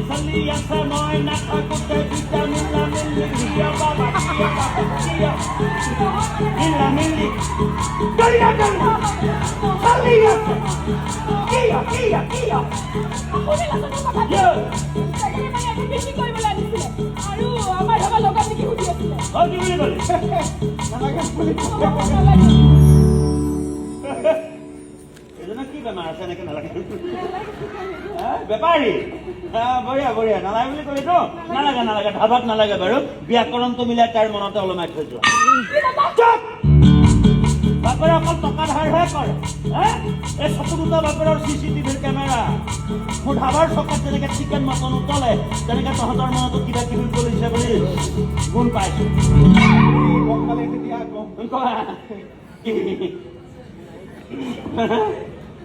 চলি আছে মই নাথাকোতে দুটা মিলা মিলি কিয় বাবা মিলা মিলি দলিয়া দলিয়া চলি আছে কিয় কি বেমাৰ আছে এনেকে নালাগে বেপাৰী বঢ়িয়া বঢ়িয়া নালাগে বুলি ক'লেতো নালাগে নালাগে ধাবাত নালাগে বাৰু ব্যাকৰণটো মিলাই তাৰ মনতে ওলমাই থৈ যোৱা বাপেৰে অকল টকা ধাৰহে কৰে এই চকু দুটা বাপেৰৰ চিচিটিভিৰ কেমেৰা মোৰ ধাবাৰ চকাত যেনেকে চিকেন মটন উতলে তেনেকে তহঁতৰ মনতো কিবা কিবি কৰিছে বুলি গুণ পাইছো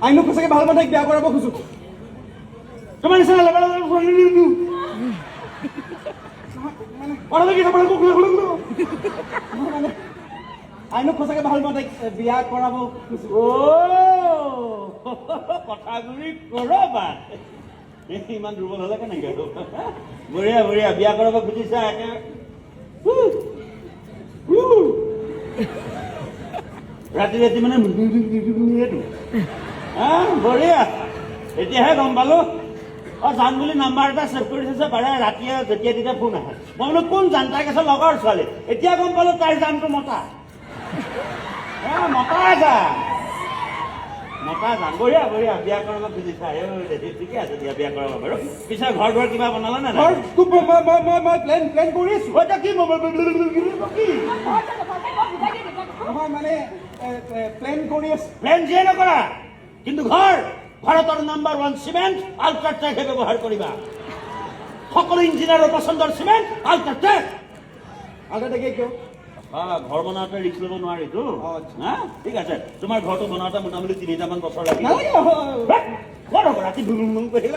আইনক সঁচাকে ভাল মানুহ বিয়া কৰাব খোজো তোমাৰ নিচিনা লগা আইনক সঁচাকে ভাল মানুহ বিয়া কৰাব খোজো কথাগুৰি কৰবা ইমান দুৰ্বল হলে কেনেকে বঢ়িয়া বঢ়িয়া বিয়া কৰাব খুজিছা একে ৰাতি ৰাতি মানে বঢ়িয়া এতিয়াহে গম পালো জান বুলি নাম্বাৰ এটা ছেভ কৰি থৈছে পাৰে ৰাতিয়ে যেতিয়া তেতিয়া ফোন আহে মই বোলো কোন জান তাই কৈছে লগৰ ছোৱালী এতিয়া গম পালো তাইৰ জানটো মতা মতা জান মতা জান বঢ়িয়া বঢ়িয়া বিয়া কৰাব খুজিছা ঠিকে আছে দিয়া বিয়া কৰাব বাৰু পিছে ঘৰ দুৱাৰ কিবা বনালা নে মই প্লেন কৰি আছো কি নহয় মানে প্লেন কৰি আছো প্লেন যিয়ে নকৰা কিন্তু ঘৰ ভাৰতৰ নাম্বাৰ 1 চিমেণ্ট আল্ট্ৰাটেকহে ব্যৱহাৰ কৰিবা সকলো ইঞ্জিনিয়াৰৰ পচন্দৰ চিমেণ্ট আল্ট্ৰাটেক কিয় ঘৰ বনাওঁতে ৰিক্স ল'ব নোৱাৰিতো ঠিক আছে তোমাৰ ঘৰটো বনাওঁতে মোটামুটি 3টা মান বছৰ লাগিব ৰাতি ভুং ভুং কৰি